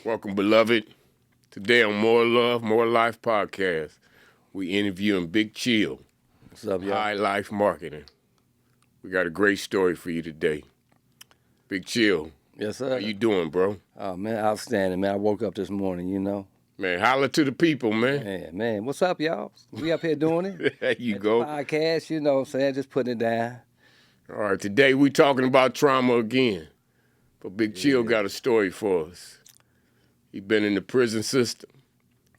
Welcome, beloved. Today on More Love, More Life podcast, we interviewing Big Chill, What's up, y'all? High Life Marketing. We got a great story for you today. Big Chill, Yes, how sir. you doing, bro? Oh, man, outstanding, man. I woke up this morning, Man, holla to the people, man. Man, what's up, y'all? We up here doing it. There you At the go. podcast, what I'm saying, just putting it down. All right, today we talking about trauma again. But Big Chill got a story for us. He been in the prison system,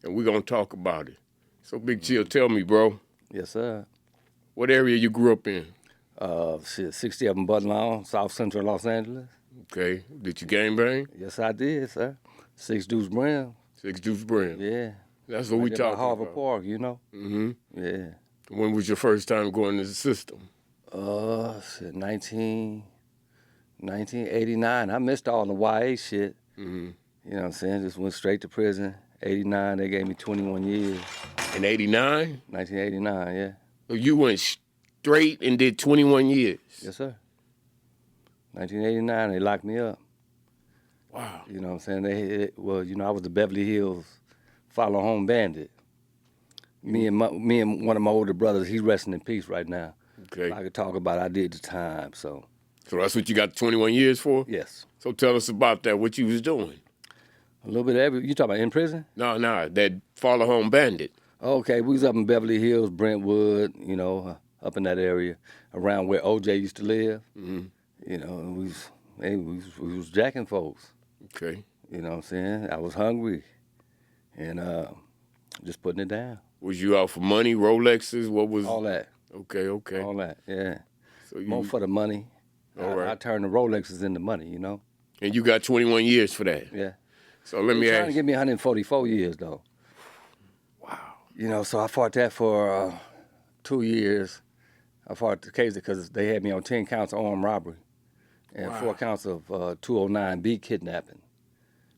and we're going to talk about it. So, Big Chill, tell me, bro, Yes, sir. what area you grew up in? 60 of them Bud Lawn, South Central Los Angeles. Okay, did you gang bang? Yes, I did, sir. Six Deuce Brown. Six Deuce Brand. Yeah. That's what we Right there by talking Harvard about. Park, Mm-hmm. Yeah. When was your first time going to the system? 1989. I missed all the YA shit. Mm-hmm. You know what I'm saying? Just went straight to prison. 89, they gave me 21 years. In 89? 1989, yeah. So you went straight and did 21 years? Yes, sir. 1989, they locked me up. Wow. You know what I'm saying? I was the Beverly Hills follow home bandit. Me and one of my older brothers, he's resting in peace right now. Okay. I could talk about I did the time, so So that's what you got 21 years for? yes. So tell us about that, what you was doing. A little bit of you talking about in prison? No, that follow home bandit. Okay, we was up in Beverly Hills, Brentwood, up in that area, around where OJ used to live. Mm-hmm. And we was jacking folks. Okay. You know what I'm saying? I was hungry, and just putting it down. Was you out for money, Rolexes? What was? All that. Okay. All that, yeah. So you, More for the money. All right. I turned the Rolexes into money, And you got 21 years for that. Yeah. So let me They trying ask to you. give me 144 years, though. Wow. So I fought that for 2 years. I fought the case because they had me on 10 counts of armed robbery and Wow. 4 counts of 209B kidnapping.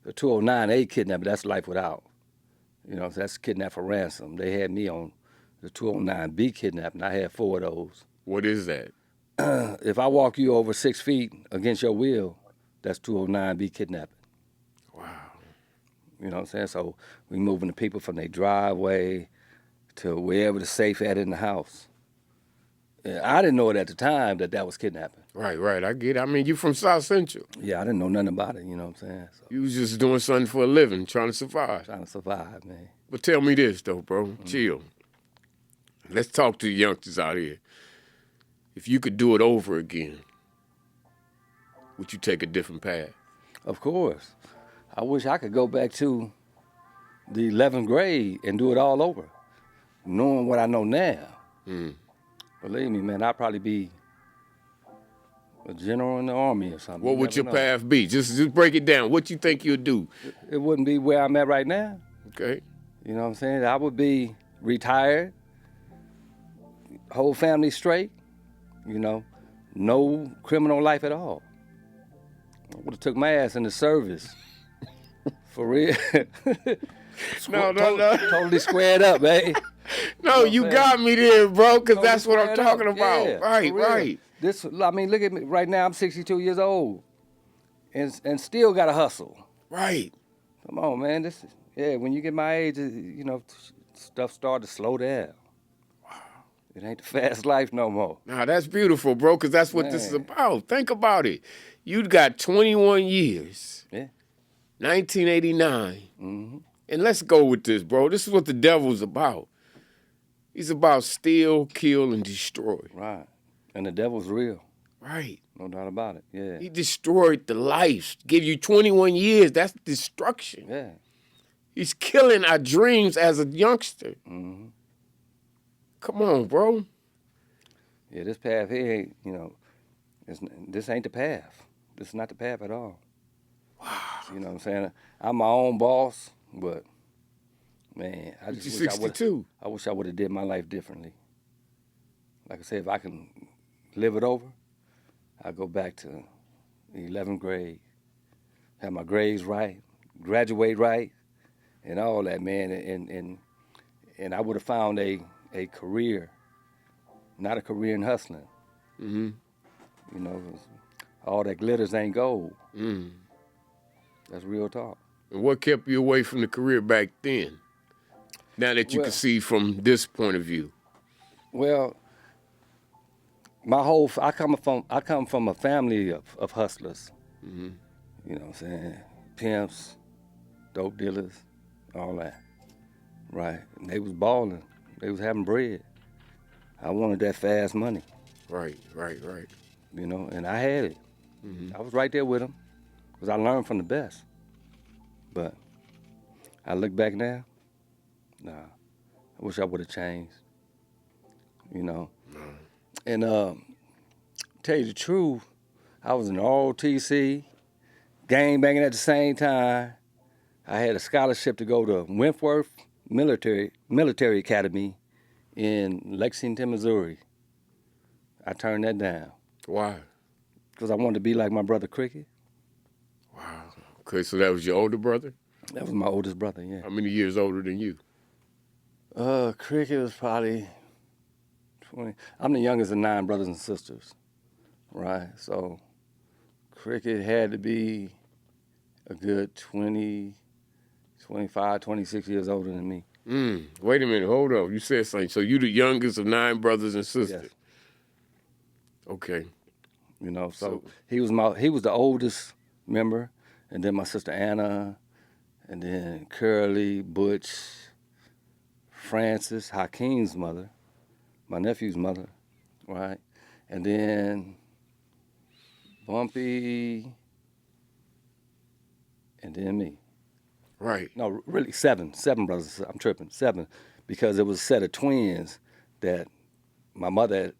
The 209A kidnapping, that's life without. So that's kidnap for ransom. They had me on the 209B kidnapping. I had 4 of those. What is that? If I walk you over 6 feet against your will, that's 209B kidnapping. Wow. You know what I'm saying? So we moving the people from their driveway to wherever the safe at in the house. And I didn't know it at the time that was kidnapping. Right. I get it. I mean, you from South Central. Yeah, I didn't know nothing about it, you know what I'm saying? So You was just doing something for a living, trying to survive. trying to survive, man. But tell me this, though, bro. Chill. Let's talk to the youngsters out here. If you could do it over again, would you take a different path? Of course. I wish I could go back to the 11th grade and do it all over, knowing what I know now. Mm. Believe me, man, I'd probably be a general in the army or something. What would You your never know. path be? Just break it down. What you think you'll do? It wouldn't be where I'm at right now. Okay. You know what I'm saying? I would be retired, whole family straight, no criminal life at all. I would have took my ass in the service. For real. No. Totally squared up, man. No, what you I'm got me there, bro, because Totally that's what I'm squared up. talking about. Yeah, Right, for real. right. Look at me right now. I'm 62 years old, and still got to hustle. Right. Come on, man. When you get my age, stuff start to slow down. Wow. It ain't the fast life no more. Now, that's beautiful, bro, because that's what this is Man. about. Think about it. You got 21 years, Yeah. 1989. Mm-hmm. And let's go with this, bro. This is what the devil's about. He's about steal, kill, and destroy. Right. And the devil's real. Right. No doubt about it. Yeah. He destroyed the lives. Give you 21 years. That's destruction. Yeah. He's killing our dreams as a youngster. Mm-hmm. Come on, bro. Yeah, this path here ain't, this ain't the path. This is not the path at all. Wow. You know what I'm saying? I'm my own boss, but, man, I But just you're wish 62. I wish I would have did my life differently. Like I said, if I can live it over, I'd go back to the 11th grade, have my grades right, graduate right, and all that, man. And I would have found a career, not a career in hustling. Mm-hmm. All that glitters ain't gold. Mm. That's real talk. And what kept you away from the career back then? Now that you Well- can see from this point of view. Well, I come from a family of hustlers. Mm-hmm. You know what I'm saying? Pimps, dope dealers, all that. Right. And they was balling. They was having bread. I wanted that fast money, Right. you know, and I had it. Mm-hmm. I was right there with them because I learned from the best. But I look back now, nah, I wish I would have changed, you know. And tell you the truth, I was in ROTC, gang banging at the same time. I had a scholarship to go to Wentworth Military Academy in Lexington, Missouri. I turned that down Why? because I wanted to be like my brother Cricket. Wow. Okay, so that was your older brother? That was my oldest brother, yeah. How many years older than you? Cricket was probably 20. I'm the youngest of 9 brothers and sisters, right? So Cricket had to be a good 20, 25, 26 years older than me. Wait a minute, hold on. You said something. So you the youngest of 9 brothers and sisters? Yes. Okay. You know, so he was the oldest member, and then my sister Anna, and then Curly, Butch, Francis, Hakeem's mother, my nephew's mother, right? And then Bumpy, and then me. Right. No, really 7 brothers. I'm tripping, 7, because it was a set of twins that my mother,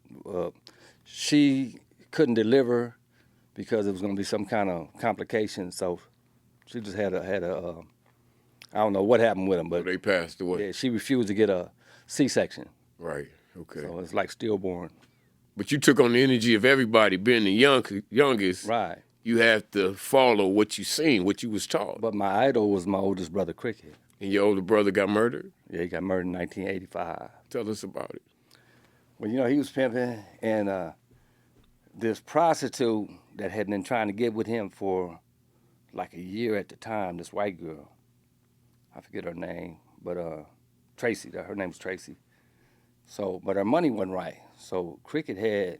she couldn't deliver because it was going to be some kind of complication. So she just had a I don't know what happened with them, So but they passed away. yeah, she refused to get a C-section. Right. Okay. So it's like stillborn. But you took on the energy of everybody. Being the youngest, Right. you have to follow what you seen, what you was taught. But my idol was my oldest brother, Cricket. And your older brother got murdered? Yeah, he got murdered in 1985. Tell us about it. Well, you know, he was pimping, and this prostitute that had been trying to get with him for like a year at the time, this white girl, I forget her name, but Tracy, her name's Tracy. So, but her money wasn't right. So Cricket had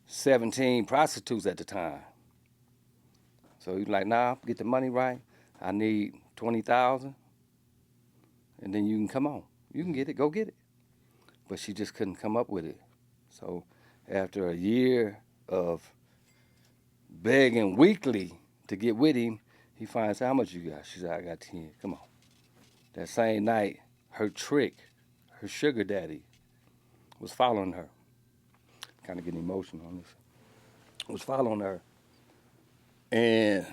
17 prostitutes at the time. So he was like, nah, get the money right. I need 20,000, and then you can come on. You can get it, go get it. But she just couldn't come up with it. So after a year of begging weekly to get with him, he finds out how much you got. She said, I got 10. Come on. That same night, her trick, her sugar daddy, was following her. Kind of getting emotional on this. Was following her. And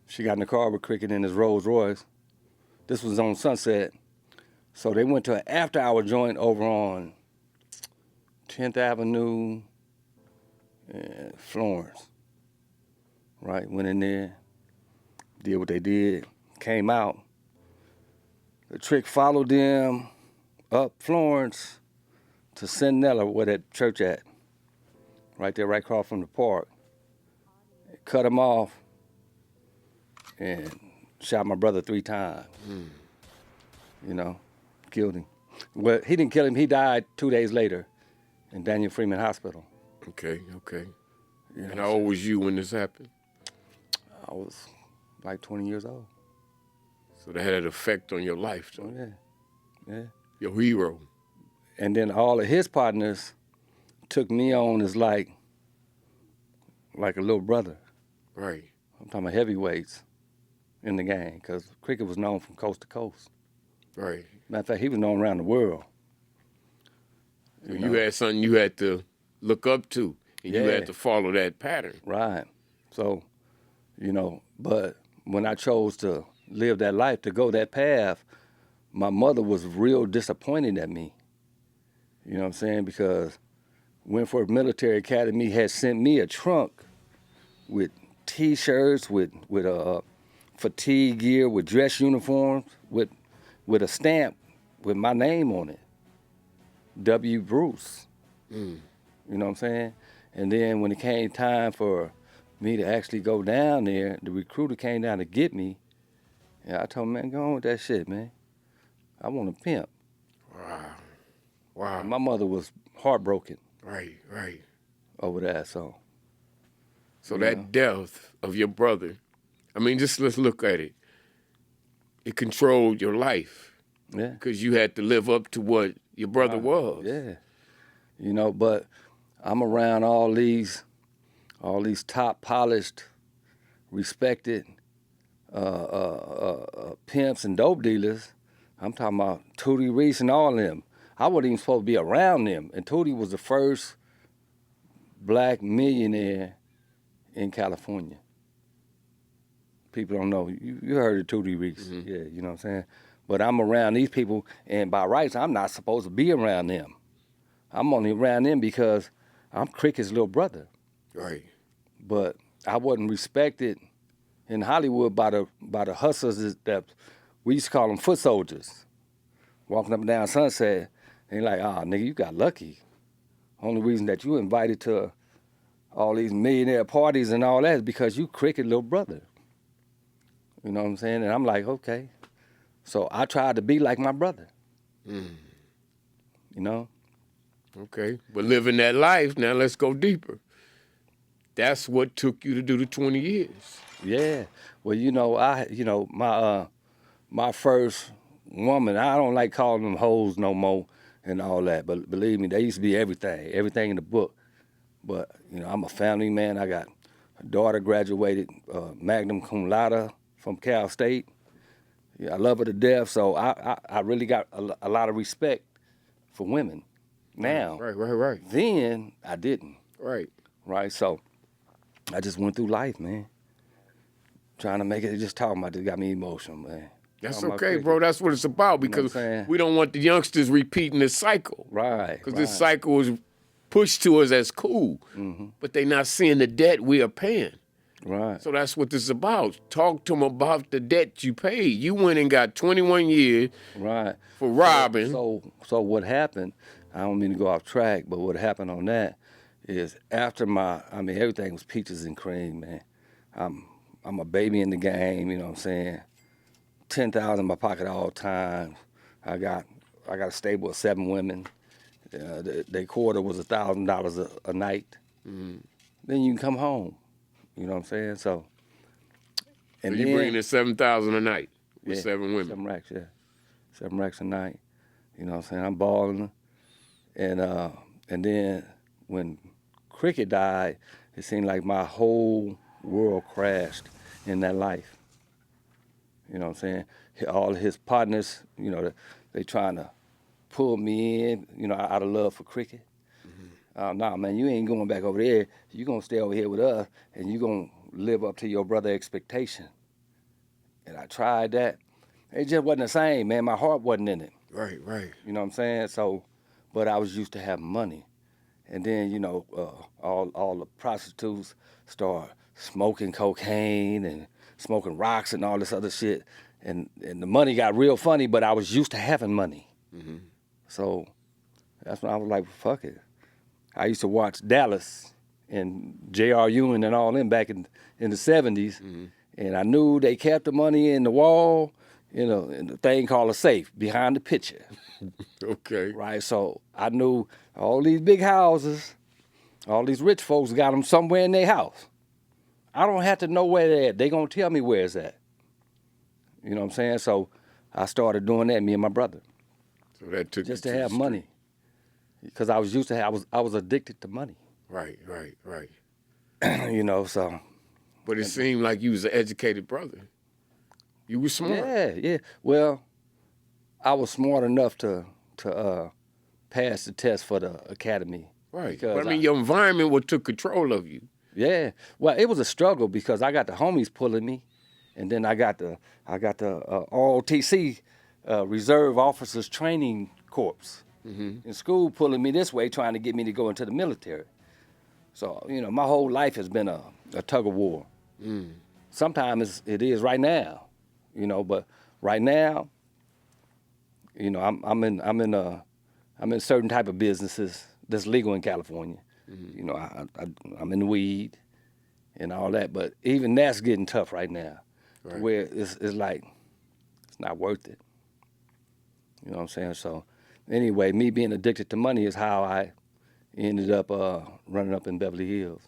she got in the car with Cricket in his Rolls Royce. This was on Sunset. So they went to an after-hour joint over on 10th Avenue and Florence. Right, went in there, did what they did, came out. The trick followed them up Florence to Centinela, where that church at. Right there, right across from the park. Cut him off and shot my brother 3 times. You know, killed him. Well, he didn't kill him. He died 2 days later in Daniel Freeman Hospital. Okay. You know, And how old was you when this happened? I was like 20 years old. So that had an effect on your life, Oh, though. yeah. Your hero. And then all of his partners took me on as like a little brother. Right. I'm talking about heavyweights in the gang, because Cricket was known from coast to coast. Right. Matter of fact, he was known around the world. So you had something you had to look up to, and you Yeah. had to follow that pattern. Right. So, you know, but when I chose to live that life, to go that path, my mother was real disappointed at me. You know what I'm saying? Because Wentworth Military Academy had sent me a trunk with T-shirts, with fatigue gear, with dress uniforms, with a stamp with my name on it, W. Bruce. You know what I'm saying? And then when it came time for me to actually go down there, the recruiter came down to get me. Yeah, I told him, man, go on with that shit, man. I want a pimp. Wow. Wow. And my mother was heartbroken Right. over that, So you that know. death of your brother, I mean, just let's look at it. It controlled your life Yeah. because you had to live up to what your brother was. Yeah. You know, but I'm around all these top polished, respected pimps and dope dealers. I'm talking about Tootie Reese and all of them. I wasn't even supposed to be around them. And Tootie was the first black millionaire in California. People don't know. You heard of Tootie Reese. Mm-hmm. Yeah, you know what I'm saying? But I'm around these people, and by rights, I'm not supposed to be around them. I'm only around them because I'm Cricket's little brother. Right. But I wasn't respected in Hollywood by the hustlers that we used to call them foot soldiers. Walking up and down Sunset, and like, nigga, you got lucky. Only reason that you invited to all these millionaire parties and all that is because you Cricket little brother. You know what I'm saying? And I'm like, okay. So I tried to be like my brother. You know? Okay. But living that life, now let's go deeper. That's what took you to do the 20 years. Yeah. Well, my first woman, I don't like calling them hoes no more and all that, but believe me, they used to be everything in the book. But, I'm a family man. I got a daughter graduated magna cum laude from Cal State. Yeah, I love her to death, so I really got a lot of respect for women now. Right. Then I didn't. Right. So I just went through life, man. Trying to make it, just talking about this got me emotional, man. That's okay, bro. That's what it's about because we don't want the youngsters repeating this cycle. Right. Because this cycle was pushed to us as cool, but they not seeing the debt we are paying. Right. So that's what this is about. Talk to them about the debt you paid. You went and got 21 years for robbing. So what happened, I don't mean to go off track, but what happened on that is after everything was peaches and cream, man. I'm a baby in the game, you know what I'm saying? 10,000 in my pocket all times. I got a stable of 7 women. Their quarter was $1,000 a night. Then you can come home. You know what I'm saying? So you bringing in $7,000 a night with 7 women. 7 racks, yeah. 7 racks a night. You know what I'm saying? I'm balling. And then when Cricket died, it seemed like my whole world crashed in that life. You know what I'm saying? All his partners, they trying to pull me in, out of love for Cricket. Nah, man, you ain't going back over there. You gonna stay over here with us, and you gonna live up to your brother's expectation. And I tried that. It just wasn't the same, man. My heart wasn't in it. Right. You know what I'm saying? So, but I was used to having money. And then, all the prostitutes start smoking cocaine and smoking rocks and all this other shit. And the money got real funny, but I was used to having money. So that's when I was like, fuck it. I used to watch Dallas and J.R. Ewing and all them back in the 70s. And I knew they kept the money in the wall, in the thing called a safe behind the picture. Okay. Right, so I knew all these big houses, all these rich folks got them somewhere in their house. I don't have to know where they're at. They gonna tell me where it's at. You know what I'm saying? So I started doing that, me and my brother. So that took just you to have money. Because I was used to I was addicted to money. Right. So. But it seemed like you was an educated brother. You were smart. Yeah. Well, I was smart enough to pass the test for the academy. Right. But your environment what took control of you. Yeah. Well, it was a struggle because I got the homies pulling me, and then I got the ROTC, Reserve Officers Training Corps, in school pulling me this way, trying to get me to go into the military. So my whole life has been a tug of war. Sometimes it is right now, but right now, I'm in certain type of businesses that's legal in California. I'm in the weed and all that, but even that's getting tough right now. Right. Where it's like It's not worth it. You know what I'm saying? So anyway, me being addicted to money is how I ended up running up in Beverly Hills.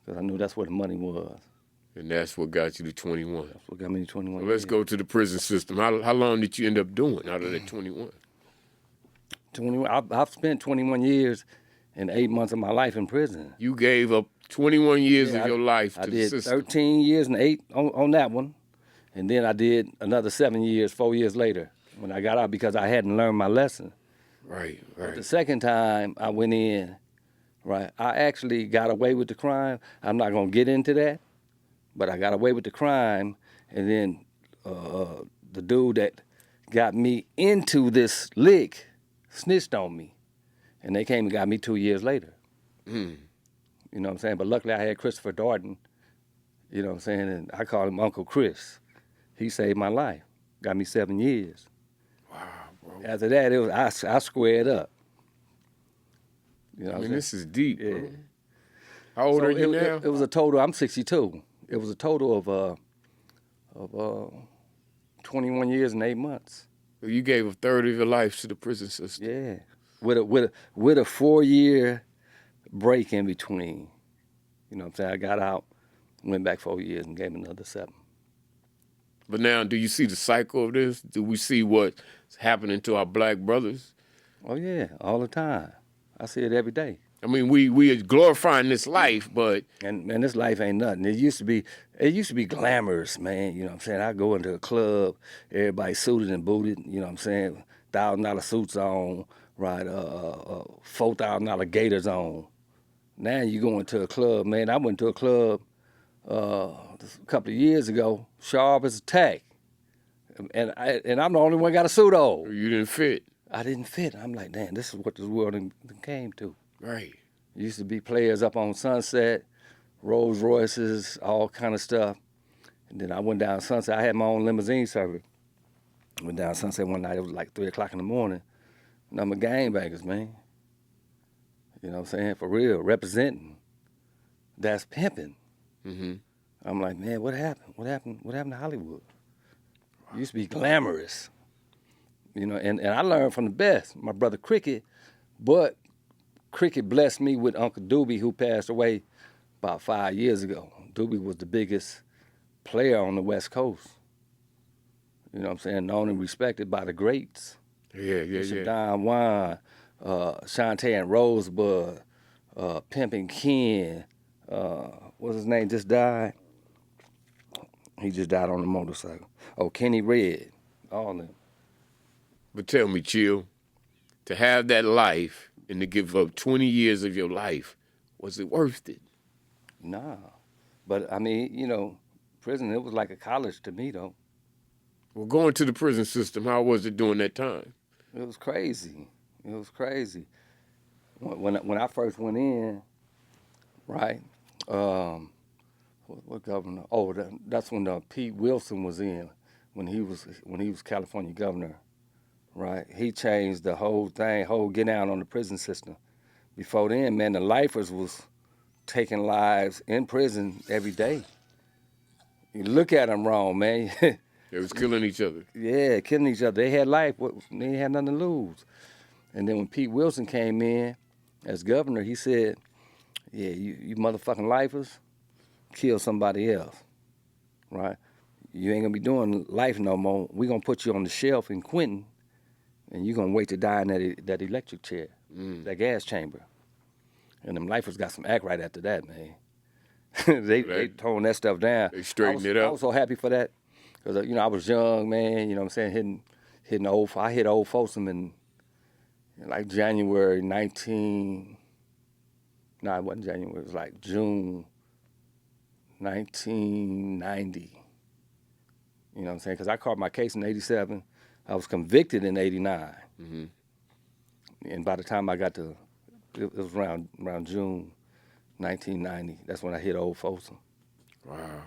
Because I knew that's where the money was. And that's what got you to 21. That's what got me to 21 So years. let's go to the prison system. How long did you end up doing out of that 21? 21. I've spent 21 years and 8 months of my life in prison. You gave up 21 years Yeah, of your life I to did the system. 13 years and 8 on that one. And then I did another 7 years, 4 years later when I got out because I hadn't learned my lesson. Right, The right. second time I went in, right, I actually got away with the crime. I'm not going to get into that, but I got away with the crime. And then the dude that got me into this lick snitched on me. And they came and got me 2 years later. Mm. You know what I'm saying? But luckily I had Christopher Darden, you know what I'm saying? And I call him Uncle Chris. He saved my life. Got me 7 years. Wow, bro. After that, it was I squared up. You know I what mean, I'm this is deep, saying? bro. Yeah. How old So are you it, now? It was a total, I'm 62. It was a total of 21 years and 8 months. You gave a third of your life to the prison system. Yeah. With a 4-year break in between. You know what I'm saying? I got out, went back 4 years and gave another 7. But now, do you see the cycle of this? Do we see what's happening to our black brothers? Oh yeah, all the time. I see it every day. I mean, we are glorifying this life, but And man, this life ain't nothing. It used to be glamorous, man. You know what I'm saying? I go into a club, everybody suited and booted. You know what I'm saying? $1,000 suits on, right? $4,000 gators on. Now you go into a club, man. I went to a club a couple of years ago, sharp as a tack, and I'm the only one got a suit on. you didn't fit. I didn't fit. I'm like, damn, this is what this world came to. Right. Used to be players up on Sunset, Rolls Royces, all kind of stuff. And then I went down Sunset. I had my own limousine service. Went down Sunset one night. It was like 3 o'clock in the morning. And I'm a gangbangers, man. You know what I'm saying? For real, representing. That's pimping. Mm-hmm. I'm like, man, what happened? What happened to Hollywood? It used to be glamorous. You know, and I learned from the best. My brother Cricket, but Cricket blessed me with Uncle Doobie, who passed away about 5 years ago. Doobie was the biggest player on the West Coast. You know what I'm saying? Known and respected by the greats. Yeah. Don Juan, Shantae and Rosebud, Pimpin' Ken, what's his name, just died? He just died on the motorcycle. Oh, Kenny Red, all of them. But tell me, Chill, to have that life and to give up 20 years of your life, was it worth it? Nah. But, I mean, you know, prison, it was like a college to me, though. Well, going to the prison system, how was it during that time? It was crazy. It was crazy. When I first went in, right, what governor? Oh, that's when Pete Wilson was in, when he was California governor, right? He changed the whole thing, get down on the prison system. Before then, man, the lifers was taking lives in prison every day. You look at them wrong, man. They was killing each other. Yeah, killing each other. They had life. They had nothing to lose. And then when Pete Wilson came in as governor, he said, yeah, you motherfucking lifers, kill somebody else, right? You ain't gonna be doing life no more. We gonna put you on the shelf in Quentin, and you gonna wait to die in that electric chair, that gas chamber. And them lifers got some act right after that, man. they toned that stuff down. They straightened it I up. was so happy for that. Because, you know, I was young, man, you know what I'm saying, hitting I hit Old Folsom in like January 19, no, it wasn't January, it was like June 1990. You know what I'm saying? Because I caught my case in 87. I was convicted in 89. Mm-hmm. And by the time I got to, it was around June 1990. That's when I hit Old Folsom. Wow.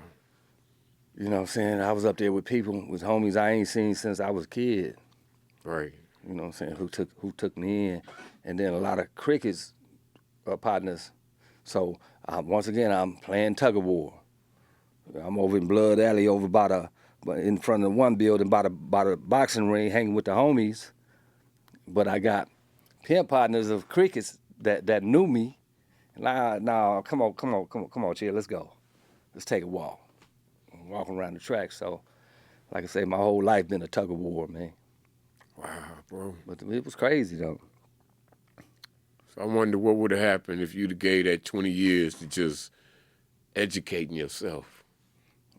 You know what I'm saying? I was up there with people, with homies I ain't seen since I was a kid. Right. You know what I'm saying? Who took me in. And then a lot of Cricket's partners. So once again, I'm playing tug of war. I'm over in Blood Alley over by in front of one building by the boxing ring, hanging with the homies. But I got pimp partners of crickets that knew me. Nah, come on, chill, let's go. Let's take a walk. Walking around the track. So, like I say, my whole life been a tug of war, man. Wow, bro. But it was crazy though. So I wonder what would have happened if you'd have gave that 20 years to just educating yourself.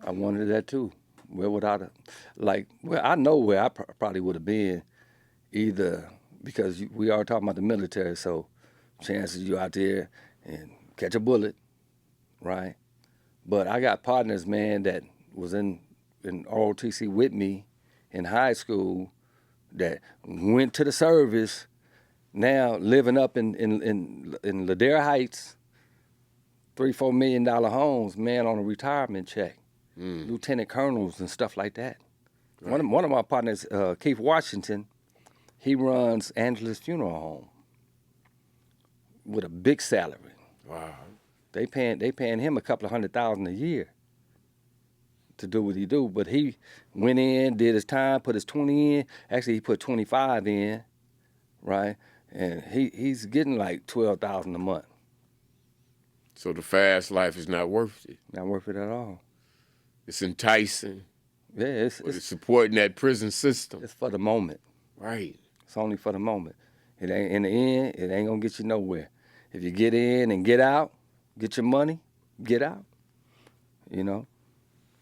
I wanted that too. Where would I, well, I know where I probably would have been, either because we are talking about the military, so chances you out there and catch a bullet, right? But I got partners, man, that was in ROTC with me in high school that went to the service, now living up in Ladera Heights, $3-4 million homes, man, on a retirement check. Lieutenant colonels and stuff like that. Right. One of my partners, Keith Washington, he runs Angeles Funeral Home with a big salary. Wow. They paying him a couple of $100,000 a year to do what he do. But he went in, did his time, put his 20 in. Actually, he put 25 in, right? And he's getting like $12,000 a month. So the fast life is not worth it. Not worth it at all. It's enticing. Yeah, it's supporting that prison system. It's for the moment. Right. It's only for the moment. It ain't in the end. It ain't gonna get you nowhere. If you get in and get out, get your money, get out. You know.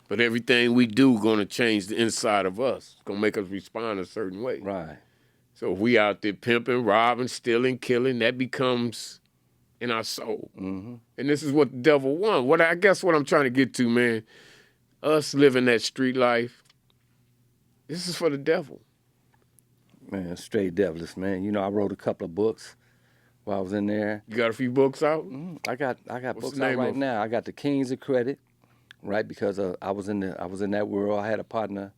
But everything we do gonna change the inside of us. It's gonna make us respond a certain way. Right. So if we out there pimping, robbing, stealing, killing, that becomes in our soul. Mm-hmm. And this is what the devil wants. I guess what I'm trying to get to, man. Us living that street life, this is for the devil. Man, straight devilish, man. You know, I wrote a couple of books while I was in there. You got a few books out? Mm-hmm. I got What's books the out name right of now. I got the Kings of Credit, right? Because I was in that world. I had a partner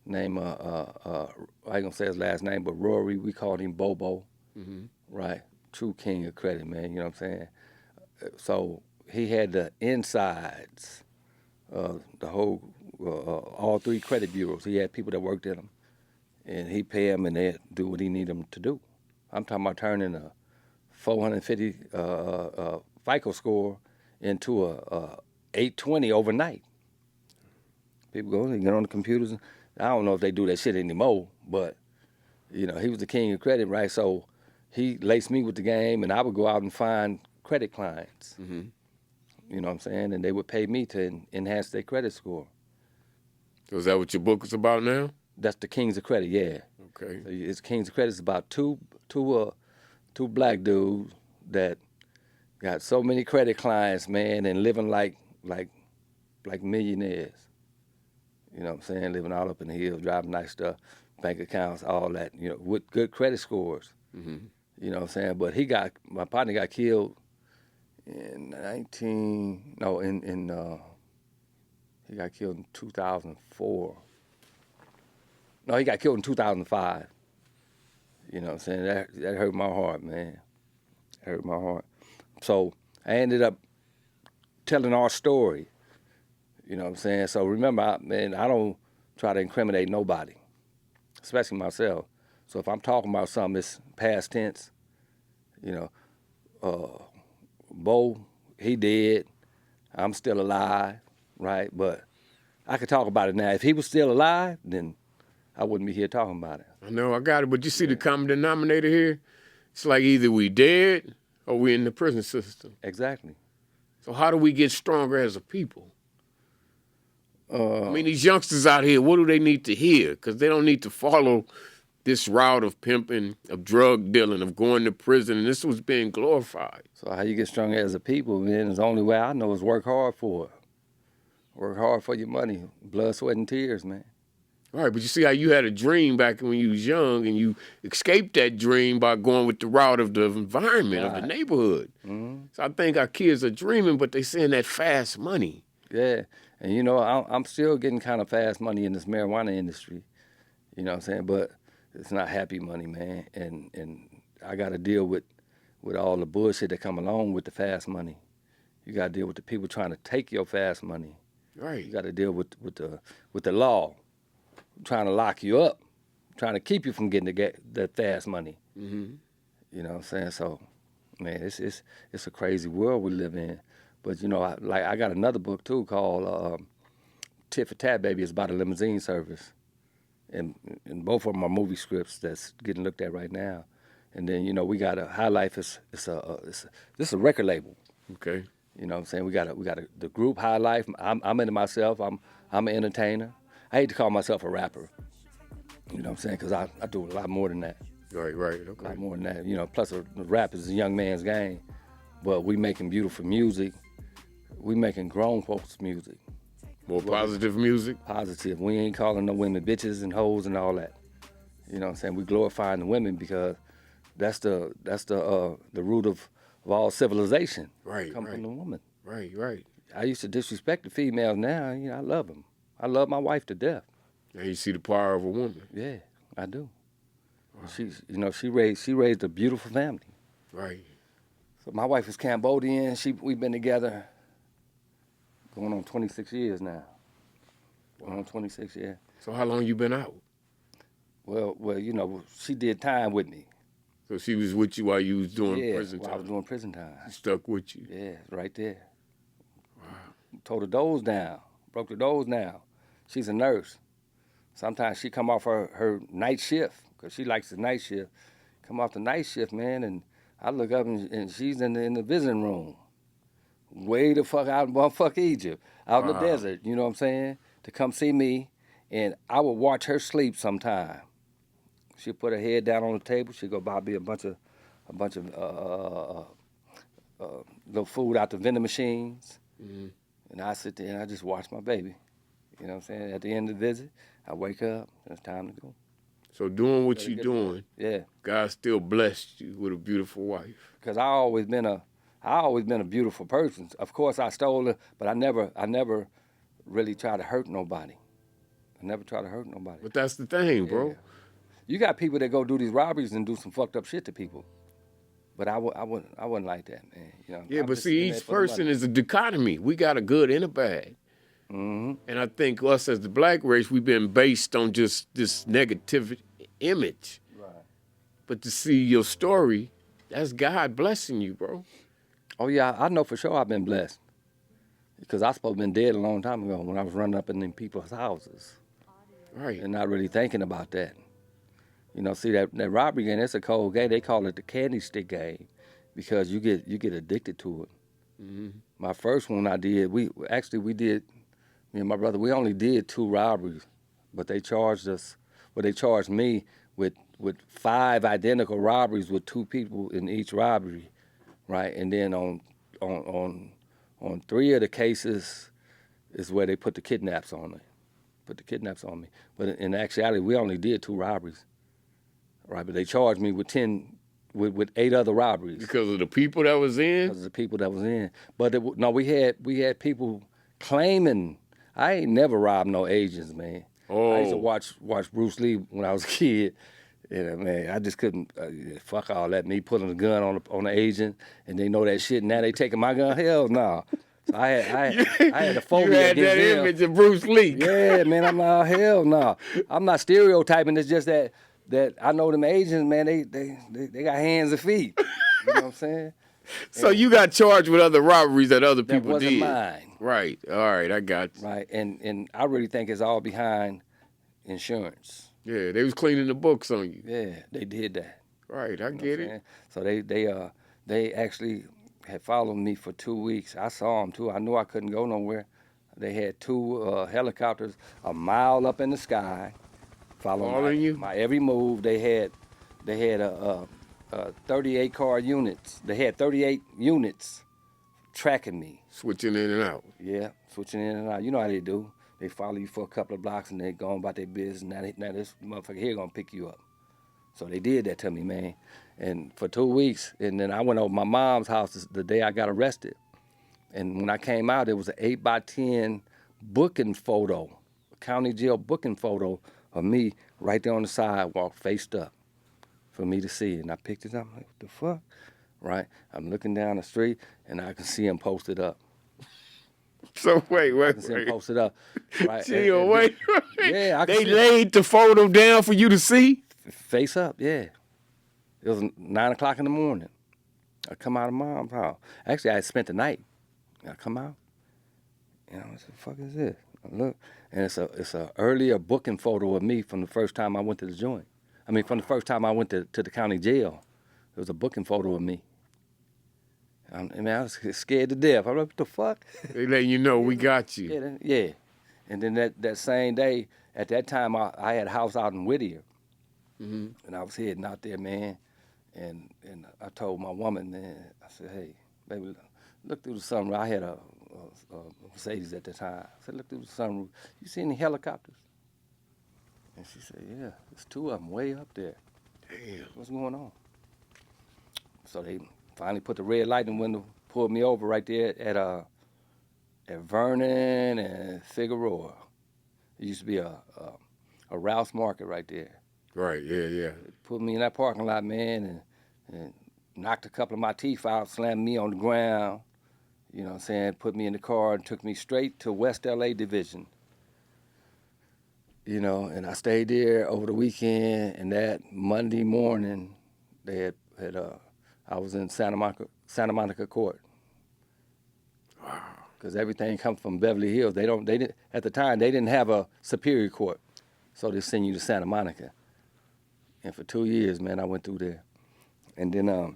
named I ain't gonna say his last name, but Rory. We called him Bobo, right? True king of credit, man. You know what I'm saying? So he had the insides. The whole, all three credit bureaus. He had people that worked in them, and he pay them and they do what he need them to do. I'm talking about turning a 450 FICO score into a 820 overnight. People go, they get on the computers. I don't know if they do that shit anymore, but you know, he was the king of credit, right? So he laced me with the game, and I would go out and find credit clients. Mm-hmm. You know what I'm saying? And they would pay me to enhance their credit score. So is that what your book is about now? That's the Kings of Credit, yeah. Okay. So it's Kings of Credit. It's about two black dudes that got so many credit clients, man, and living like millionaires. You know what I'm saying? Living all up in the hills, driving nice stuff, bank accounts, all that, you know, with good credit scores. Mm-hmm. You know what I'm saying? But my partner got killed in he got killed in 2004. No, he got killed in 2005. You know what I'm saying? That hurt my heart, man. It hurt my heart. So I ended up telling our story. You know what I'm saying? So remember, I don't try to incriminate nobody, especially myself. So if I'm talking about something, it's past tense. You know, Bo, he dead. I'm still alive, right? But I could talk about it now. If he was still alive, then I wouldn't be here talking about it. I know, I got it. But you see the common denominator here? It's like either we dead or we in the prison system. Exactly. So how do we get stronger as a people? I mean, these youngsters out here, what do they need to hear? Because they don't need to follow this route of pimping, of drug dealing, of going to prison, and this was being glorified. So how you get stronger as a people, man, is the only way I know is work hard for it. Work hard for your money, blood, sweat, and tears, man. All right, but you see how you had a dream back when you was young, and you escaped that dream by going with the route of the environment, of the neighborhood. Mm-hmm. So I think our kids are dreaming, but they saying that fast money. Yeah, and you know, I'm still getting kind of fast money in this marijuana industry. You know what I'm saying? But it's not happy money, man. And I got to deal with all the bullshit that come along with the fast money. You got to deal with the people trying to take your fast money. Right. You got to deal with the law. trying to lock you up, trying to keep you from getting that fast money. Mm-hmm. You know what I'm saying? So, man, it's a crazy world we live in. But you know, I got another book too called Tit for Tat, Baby. It's about a limousine service, and both of them are movie scripts that's getting looked at right now. And then you know we got a High Life. This is a record label. Okay. You know what I'm saying? We got the group High Life. I'm into myself. I'm an entertainer. I hate to call myself a rapper. You know what I'm saying? Because I do a lot more than that. Right. A Okay. lot more than that. You know, plus rap is a young man's game. But we making beautiful music. We making grown folks music. More positive music. Positive. We ain't calling no women bitches and hoes and all that. You know what I'm saying? We glorifying the women because that's the root of all civilization. Right. Come from the woman. Right. I used to disrespect the females. Now, you know, I love them. I love my wife to death. Now you see the power of a woman. Yeah, I do. Wow. She raised a beautiful family. Right. So my wife is Cambodian. We've been together going on 26 years now. Going on 26 years. So how long you been out? Well, you know, she did time with me. So she was with you while you was doing prison while time? I was doing prison time. She stuck with you? Yeah, right there. Wow. Tore the doors down. Broke the doors down. She's a nurse. Sometimes she come off her night shift, because she likes the night shift. Come off the night shift, man, and I look up and she's in the visiting room. Way the fuck out in motherfuck Egypt. Out in the desert, you know what I'm saying? To come see me, and I would watch her sleep sometime. She'd put her head down on the table. She'd go buy me a bunch of little food out the vending machines. Mm-hmm. And I sit there and I just watch my baby. You know what I'm saying? At the end of the visit, I wake up and it's time to go. So doing what you're doing, yeah, God still blessed you with a beautiful wife. Because I always been a beautiful person. Of course, I stole her, but I never really tried to hurt nobody. I never tried to hurt nobody. But that's the thing, bro. Yeah. You got people that go do these robberies and do some fucked up shit to people. But I wouldn't like that, man. You know, Yeah, but see, each person is a dichotomy. We got a good and a bad. Mm-hmm. And I think us as the black race, we've been based on just this negative image. Right. But to see your story, that's God blessing you, bro. Oh, yeah, I know for sure I've been blessed. Because I supposed to been dead a long time ago when I was running up in them people's houses. Right. And not really thinking about that. You know, see, that robbery game, that's a cold game. They call it the candy stick game because you get addicted to it. Mm-hmm. My first one I did, me and my brother, we only did 2 robberies, but they charged me with 5 identical robberies with 2 people in each robbery, right? And then on 3 of the cases is where they put the kidnaps on me. But in actuality, we only did 2 robberies, right? But they charged me with 8 other robberies. Because of the people that was in? Because of the people that was in. But we had people claiming. I ain't never robbed no agents, man. Oh. I used to watch Bruce Lee when I was a kid. And man, I just couldn't. Fuck all that. Me pulling a gun on the agent, and they know that shit. And now they taking my gun. Hell no. So I had a phobia. You had against that them. image of Bruce Lee. Yeah, man. I'm like, hell no. I'm not stereotyping. It's just that I know them agents, man. They got hands and feet. You know what I'm saying? So you got charged with other robberies that other people that wasn't did. mine. Right. All right, I got you. Right. And I really think it's all behind insurance. Yeah, they was cleaning the books on you. Yeah, they did that. Right, I get it. So they actually had followed me for 2 weeks. I saw them too. I knew I couldn't go nowhere. They had 2 helicopters a mile up in the sky, following you. My every move. They had 38 car units. They had 38 units tracking me. Switching in and out. Yeah, switching in and out. You know how they do. They follow you for a couple of blocks and they go on about their business. Now this motherfucker here gonna pick you up. So they did that to me, man. And for 2 weeks, and then I went over my mom's house the day I got arrested. And when I came out, it was an 8x10 booking photo, county jail booking photo of me right there on the sidewalk, faced up, for me to see. And I picked it up. I'm like, what the fuck? Right? I'm looking down the street, and I can see him posted up. So wait. I can see them posted up. Right. Chill, wait. Yeah, I can They see laid the photo down for you to see? face up, yeah. It was 9 o'clock in the morning. I come out of mom's house. Actually, I had spent the night. I come out, and I was like, "The fuck is this?" I look, and it's a earlier booking photo of me from the first time I went to the joint. I mean, from the first time I went to the county jail. It was a booking photo of me. I mean, I was scared to death. I was like, "What the fuck?" They letting you know we got you. Yeah. And then that same day, at that time, I had a house out in Whittier, Mm-hmm. and I was heading out there, man. And I told my woman, man, I said, "Hey, baby, look through the sunroof." I had a Mercedes at the time. I said, "Look through the sunroof. You see any helicopters?" And she said, "Yeah, there's two of them way up there. Damn. What's going on?" So they finally put the red light in the window, pulled me over right there at Vernon and Figueroa. It used to be a Rouse Market right there. Right, yeah. Put me in that parking lot, man, and knocked a couple of my teeth out, slammed me on the ground, you know what I'm saying, put me in the car and took me straight to West LA Division. You know, and I stayed there over the weekend, and that Monday morning, they I was in Santa Monica Court. Wow. Because everything comes from Beverly Hills. They didn't at the time they didn't have a Superior Court, so they send you to Santa Monica. And for 2 years, man, I went through there. And then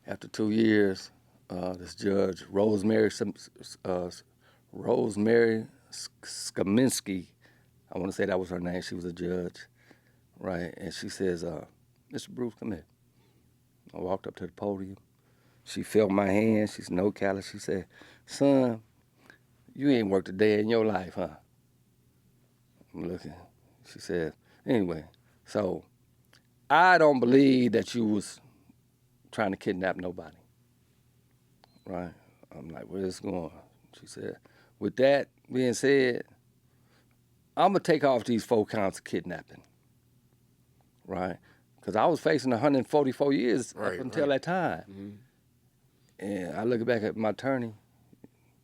after 2 years, this judge, Rosemary Skaminsky, I want to say that was her name. She was a judge, right? And she says, "Mr. Bruce, come here." I walked up to the podium. She felt my hand. She's no callous. She said, "Son, you ain't worked a day in your life, huh?" I'm looking. She said, "Anyway, so I don't believe that you was trying to kidnap nobody." Right? I'm like, "Where's this going?" She said, "With that being said, I'm going to take off these 4 counts of kidnapping." Right? Because I was facing 144 years up until that time. Mm-hmm. And I look back at my attorney,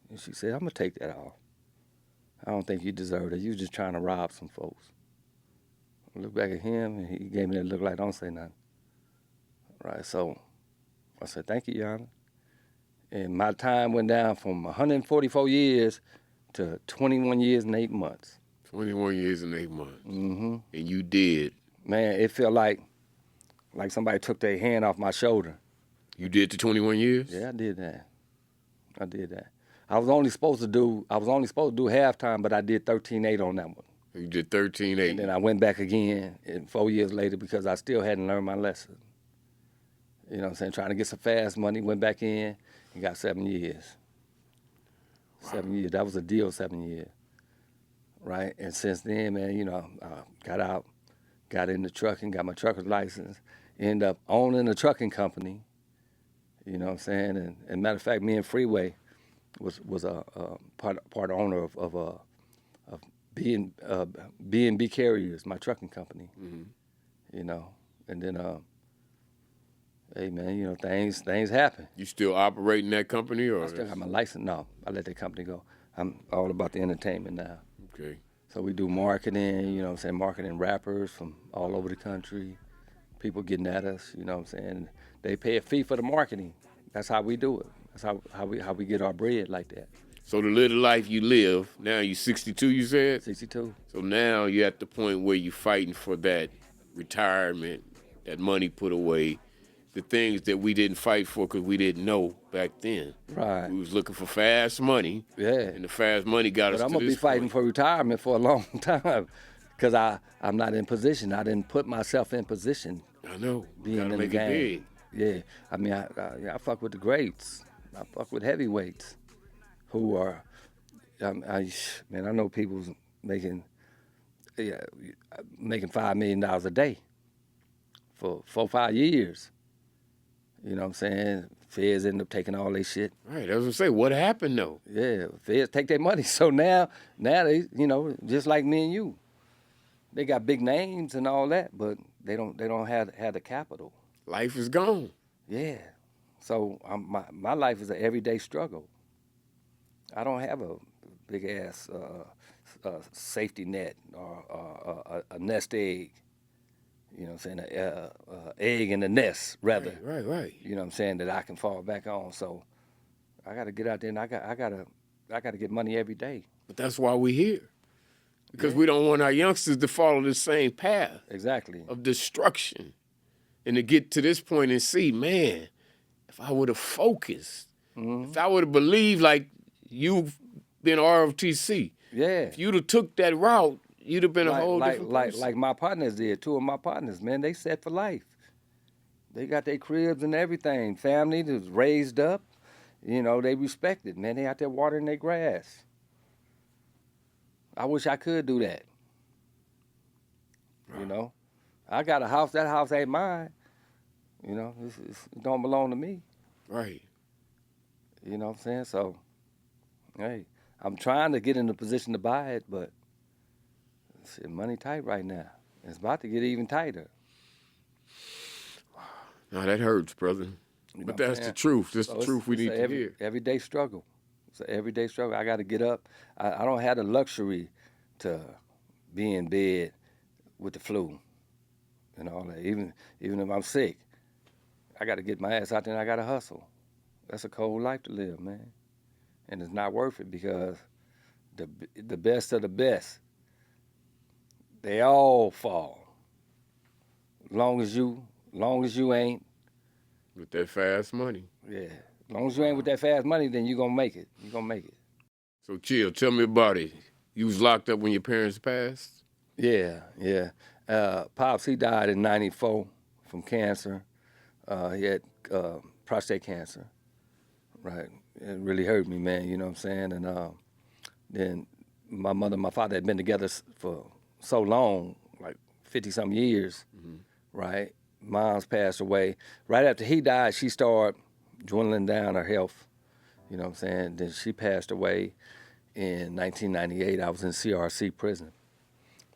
and she said, "I'm going to take that off. I don't think you deserve it. You just trying to rob some folks." I look back at him, and he gave me that look like, "Don't say nothing." Right, so I said, "Thank you, Your Honor." And my time went down from 144 years to 21 years and 8 months. 21 years and 8 months. Mm-hmm. And you did. Man, it felt like somebody took their hand off my shoulder. You did the 21 years? Yeah, I did that. I was only supposed to do halftime, but I did 13-8 on that one. You did 13-8. And then I went back again 4 years later because I still hadn't learned my lesson. You know what I'm saying? Trying to get some fast money, went back in and got 7 years. 7 years. That was a deal, 7 years. Right? And since then, man, you know, I got out, got into trucking, got my trucker's license, ended up owning a trucking company. You know what I'm saying? And matter of fact, me and Freeway was a part owner of B&B Carriers, my trucking company. Mm-hmm. You know, and then hey man, you know things happen. You still operating that company, or I still got my license. No, I let that company go. I'm all about the entertainment now. Okay. So we do marketing. You know what I'm saying? Marketing rappers from all over the country. People getting at us. You know what I'm saying? They pay a fee for the marketing. That's how we do it. That's how we get our bread like that. So to live the life you live, now you're 62, you said? 62. So now you're at the point where you're fighting for that retirement, that money put away, the things that we didn't fight for because we didn't know back then. Right. We was looking for fast money. Yeah. And the fast money got us But to I'm gonna this be fighting point. for retirement for a long time, because I'm not in position. I didn't put myself in position. I know. Being Gotta in the make it game. big. Yeah, I mean, I fuck with the greats. I fuck with heavyweights, who are, I know people's making $5 million a day for 4-5 years. You know what I'm saying? Feds end up taking all their shit. Right, I was gonna say, what happened though? Yeah, feds take their money. So now they, you know, just like me and you, they got big names and all that, but they don't have the capital. Life is gone. Yeah. So my life is an everyday struggle. I don't have a big ass safety net or a nest egg. You know what I'm saying? A egg in the nest, rather. Right. You know what I'm saying, that I can fall back on. So I got to get out there and I got to get money every day. But that's why we're here. Because Yeah. we don't want our youngsters to follow the same path Exactly. of destruction. And to get to this point and see, man, if I would have focused, if I would have believed like you've been ROTC, Yeah. if you'd have took that route, you'd have been a whole different person. Like my partners did. Two of my partners, man, they set for life. They got their cribs and everything. Family was raised up. You know, they respected, man. They out there watering their grass. I wish I could do that. You know, I got a house. That house ain't mine. You know, it don't belong to me. Right. You know what I'm saying? So, hey, I'm trying to get in a position to buy it, but shit, money tight right now. It's about to get even tighter. Now that hurts, brother. You know But what I'm that's the saying? truth. That's So the truth we need to hear. Everyday struggle. It's an everyday struggle. I got to get up. I don't have the luxury to be in bed with the flu and all that. Even if I'm sick, I got to get my ass out there and I got to hustle. That's a cold life to live, man. And it's not worth it because the best of the best, they all fall. Long as you ain't. With that fast money. Yeah. As long as you ain't with that fast money, then you gonna make it. You gonna make it. So chill, tell me about it. You was locked up when your parents passed? Yeah. Pops, he died in '94 from cancer. He had prostate cancer. Right. It really hurt me, man. You know what I'm saying? And then my mother and my father had been together for so long, like 50-something years, right? Mom's passed away. Right after he died, she started dwindling down her health. You know what I'm saying? Then she passed away in 1998. I was in CRC prison.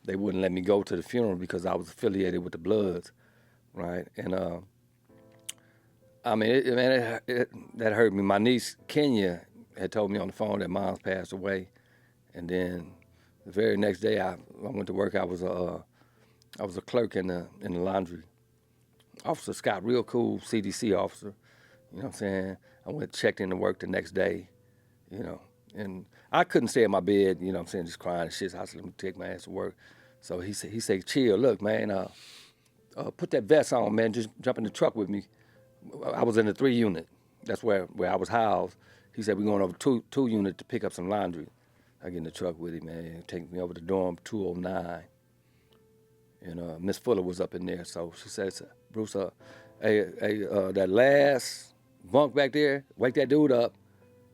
They wouldn't let me go to the funeral because I was affiliated with the Bloods, right? And I mean, that hurt me. My niece Kenya had told me on the phone that Mom's passed away, and then the very next day I went to work. I was a clerk in the laundry. Officer Scott, real cool CDC officer. You know what I'm saying? I went checked into work the next day, you know, and I couldn't stay in my bed, you know what I'm saying, just crying and shit. So I said, let me take my ass to work. So he said, chill, look, man, put that vest on, man, just jump in the truck with me. I was in the 3 unit. That's where I was housed. He said, we're going over 2 unit to pick up some laundry. I get in the truck with him, man, take me over to dorm 209. And Miss Fuller was up in there, so she says, Bruce, that last bunk back there, wake that dude up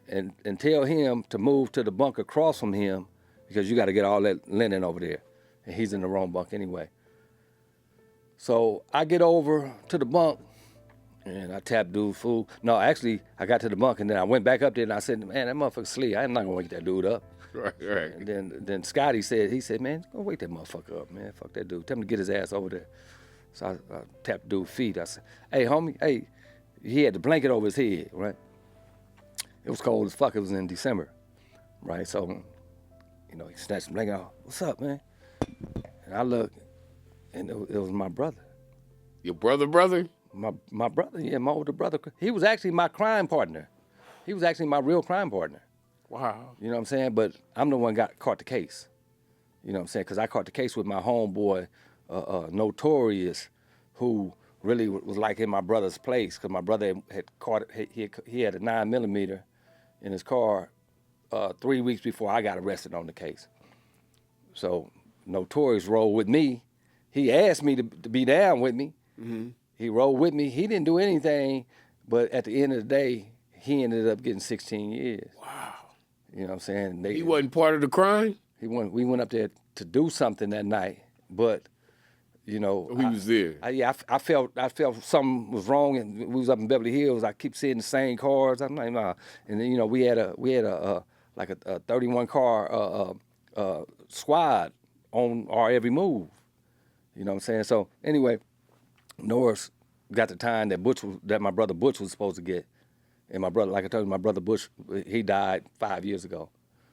and tell him to move to the bunk across from him because you got to get all that linen over there. And he's in the wrong bunk anyway. So I get over to the bunk and I tapped dude's food. No, actually, I got to the bunk and then I went back up there and I said, man, that motherfucker's asleep. I'm not going to wake that dude up. Right. And then Scotty said, man, go wake that motherfucker up, man. Fuck that dude. Tell him to get his ass over there. So I tapped dude's feet. I said, hey, homie, hey. He had the blanket over his head, right? It was cold as fuck. It was in December, right? So, you know, he snatched the blanket off. What's up, man? And I looked, and it was my brother. Your brother? My brother, yeah, my older brother. He was actually my crime partner. He was actually my real crime partner. Wow. You know what I'm saying? But I'm the one caught the case. You know what I'm saying? Because I caught the case with my homeboy, Notorious, who really was like in my brother's place. Because my brother had caught he had a 9mm in his car 3 weeks before I got arrested on the case. So Notorious rolled with me. He asked me to be down with me. Mm-hmm. He rolled with me. He didn't do anything, but at the end of the day, he ended up getting 16 years. Wow. You know what I'm saying? He wasn't part of the crime? We went up there to do something that night, but you know, He was there. I felt something was wrong, and we was up in Beverly Hills. I keep seeing the same cars. I'm like, nah. And then, you know, we had a 31 car squad on our every move. You know what I'm saying? So anyway, Norris got the time that my brother Butch was supposed to get, And my brother, like I told you, my brother Bush, he died 5 years ago.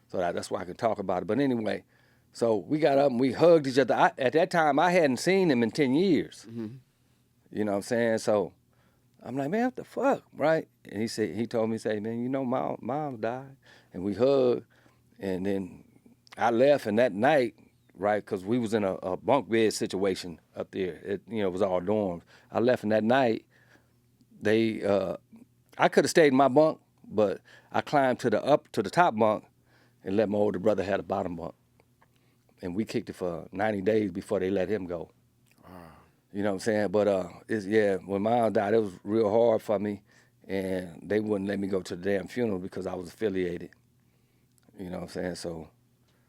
So that's why I can talk about it. But anyway, so we got up and we hugged each other. At that time, I hadn't seen him in 10 years. You know what I'm saying? So I'm like, man, what the fuck, right? And he told me, man, you know, mom died. And we hugged. And then I left, and that night, right, because we was in a bunk bed situation up there. It was all dorms. I left, and that night, I could have stayed in my bunk, but I climbed to the top bunk and let my older brother have the bottom bunk. And we kicked it for 90 days before they let him go. Wow. You know what I'm saying? But when mom died, it was real hard for me, and they wouldn't let me go to the damn funeral because I was affiliated. You know what I'm saying? So.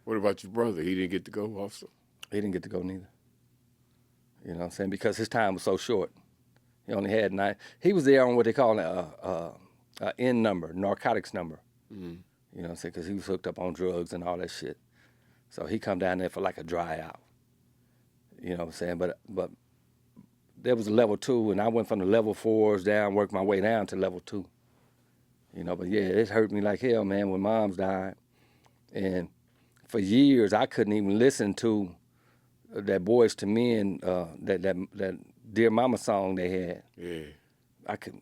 What about your brother? He didn't get to go also? He didn't get to go neither. You know what I'm saying? Because his time was so short. He only had 9. He was there on what they call a N number, narcotics number. Mm-hmm. You know what I'm saying? Because he was hooked up on drugs and all that shit. So he come down there for like a dry out. You know what I'm saying? But there was a level 2, and I went from the level 4s down, worked my way down to level 2. You know, but yeah, it hurt me like hell, man, when moms died. And for years, I couldn't even listen to that Boys to Men, that Dear Mama song they had. Yeah. I could.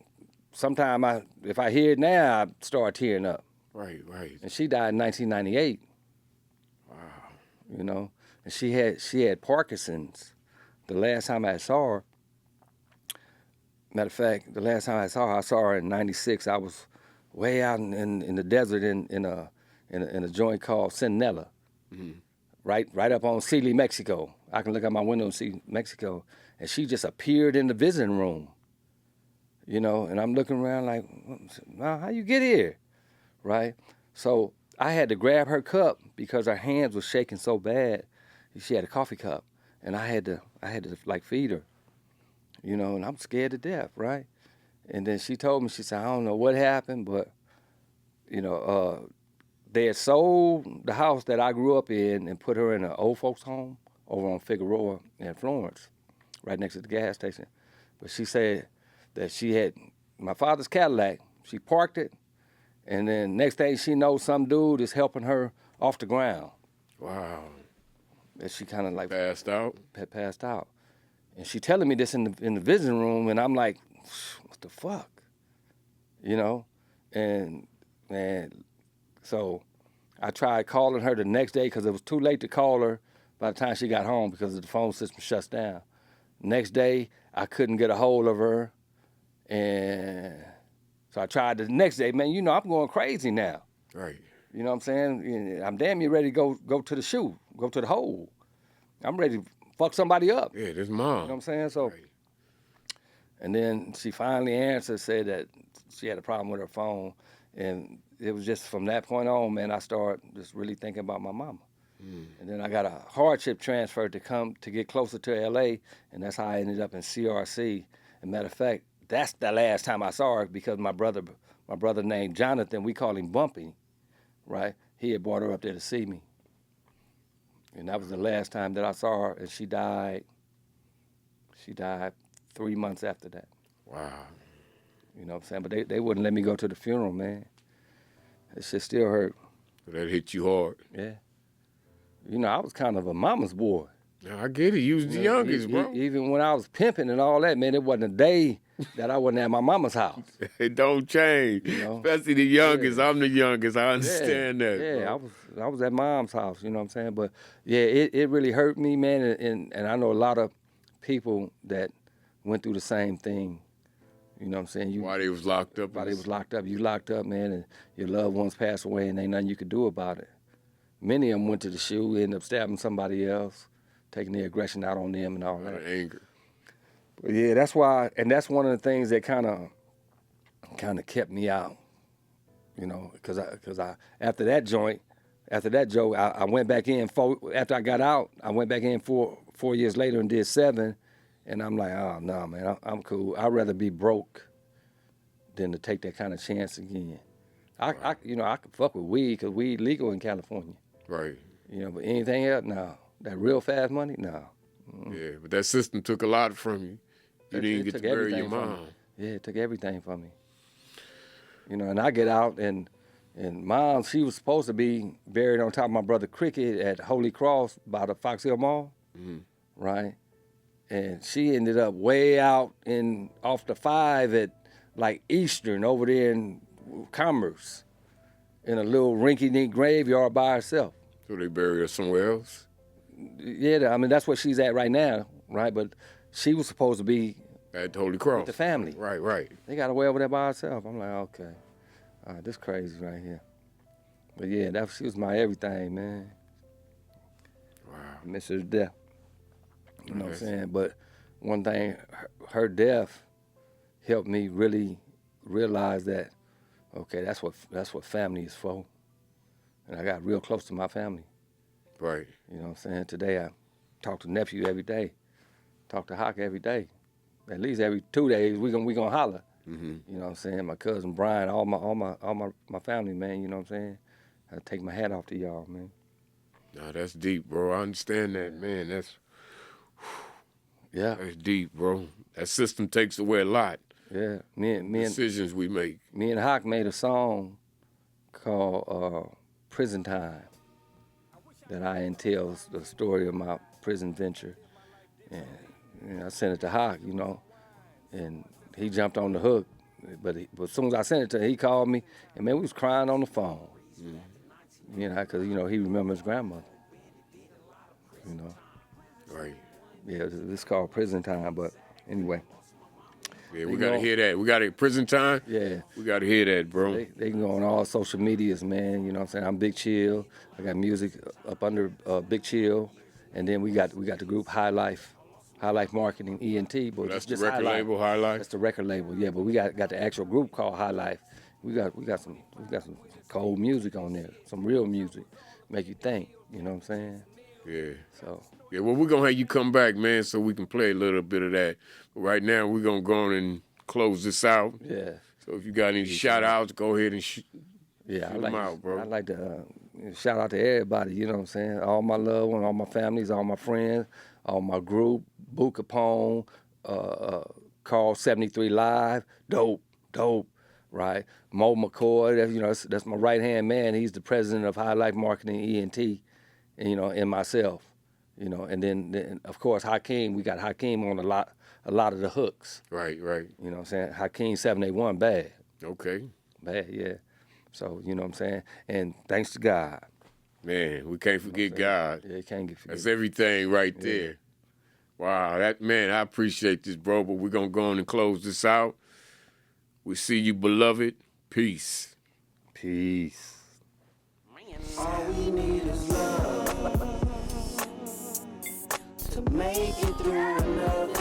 Sometimes if I hear it now, I start tearing up. Right. And she died in 1998. Wow. You know, and she had Parkinson's. The last time I saw her, matter of fact, the last time I saw her in '96. I was way out in the desert in a joint called Centinela. Mm-hmm. Right up on Sealy, Mexico. I can look out my window and see Mexico. And she just appeared in the visiting room, you know, and I'm looking around like, how you get here, right? So I had to grab her cup because her hands were shaking so bad. She had a coffee cup, and I had to like feed her, you know, and I'm scared to death, right? And then she told me, she said, I don't know what happened, but, you know, they had sold the house that I grew up in and put her in an old folks home over on Figueroa in Florence, right next to the gas station. But she said that she had my father's Cadillac. She parked it, and then next thing she knows, some dude is helping her off the ground. Wow. And she kind of like passed out. Passed out, and she telling me this in the visiting room, and I'm like, what the fuck, you know, and so I tried calling her the next day because it was too late to call her by the time she got home because the phone system shuts down. Next day, I couldn't get a hold of her. And so I tried the next day. Man, you know, I'm going crazy now. Right. You know what I'm saying? I'm damn near ready to go to the shoe, go to the hole. I'm ready to fuck somebody up. Yeah, this mom. You know what I'm saying? So, right. And then she finally answered, said that she had a problem with her phone. And it was just from that point on, man, I started just really thinking about my mama. And then I got a hardship transfer to get closer to L.A., and that's how I ended up in CRC. And matter of fact, that's the last time I saw her because my brother named Jonathan, we call him Bumpy, right? He had brought her up there to see me. And that was the last time that I saw her, and she died 3 months after that. Wow. You know what I'm saying? But they wouldn't let me go to the funeral, man. That shit still hurt. That hit you hard. Yeah. You know, I was kind of a mama's boy. Now, I get it. You was the youngest, bro. Even when I was pimping and all that, man, it wasn't a day that I wasn't at my mama's house. It don't change. You know? Especially the youngest. Yeah. I'm the youngest. I understand that. Yeah, bro. I was at mom's house, you know what I'm saying? But, yeah, it really hurt me, man, and I know a lot of people that went through the same thing. You know what I'm saying? While they was locked up. While they was locked up. You locked up, man, and your loved ones passed away, and ain't nothing you could do about it. Many of them went to the shoe, ended up stabbing somebody else, taking their aggression out on them and all that. Anger. But yeah, that's why, and that's one of the things that kind of kept me out, you know, because I after that joke, I went back in after I got out. I went back in 4 years later and did 7, and I'm like, oh no, man, I'm cool. I'd rather be broke than to take that kind of chance again. I could fuck with weed because weed legal in California. Right. You know, but anything else, no. That real fast money, no. Yeah, but that system took a lot from you. You didn't get to bury your mom. Yeah, it took everything from me. You know, and I get out and Mom, she was supposed to be buried on top of my brother Cricket at Holy Cross by the Fox Hill Mall, right? And she ended up way out off the 5 at like Eastern over there in Commerce, in a little rinky-dink graveyard by herself. So they bury her somewhere else? Yeah, I mean, that's where she's at right now, right? But she was supposed to be At Holy Cross. with the family. Right, right. They got away over there by herself. I'm like, okay, all right, this crazy right here. But yeah, she was my everything, man. Wow. I miss her to death. You know what I'm Nice. saying? But one thing, her death helped me really realize that, okay, that's what family is for. And I got real close to my family. Right. You know what I'm saying? Today I talk to nephew every day, talk to Hawk every day. At least every 2 days we gonna holler. Mm-hmm. You know what I'm saying? My cousin Brian, all my family, man. You know what I'm saying? I take my hat off to y'all, man. Nah, that's deep, bro. I understand that, man. That's Yeah, deep, bro. That system takes away a lot. yeah. Me and Decisions we make. Me and Hawk made a song called Prison Time that I tells the story of my prison venture. And I sent it to Hawk, you know, and he jumped on the hook. But as soon as I sent it to him, he called me, and man, we was crying on the phone. You know, because, you know, he remembers his grandmother. You know, Right. yeah, it's called Prison Time, but anyway. Yeah, we got to hear that. We got to prison time. Yeah. We got to hear that, bro. They can go on all social medias, man. You know what I'm saying? I'm Big Chill. I got music up under Big Chill, and then we got the group High Life Marketing ENT. But That's just the record High Life. label, High Life. That's the record label, yeah. But we got the actual group called High Life. We got some cold music on there, some real music, make you think. You know what I'm saying? Yeah. So Yeah, well, we're going to have you come back, man, so we can play a little bit of that. But right now, we're going to go on and close this out. yeah, So if you got any shout-outs, go ahead and yeah. Shoot 'em out, bro. I like to shout out to everybody. You know what I'm saying? All my loved ones, all my families, all my friends, all my group, Boo Capone, Call 73 Live, dope, right? Mo McCoy, that's my right-hand man. He's the president of High Life Marketing ENT, and, you know, and myself, you know. And then of course, Hakeem, we got Hakeem on a lot of the hooks. Right, right. You know what I'm saying? Hakeem 781, bad, Okay. yeah. So, you know what I'm saying? And thanks to God. Man, we can't forget God. Yeah, you can't get forget. That's everything right there. Wow, I appreciate this, bro, but we're going to go on and close this out. We see you, beloved. Peace. Peace. All we need is love to make it through another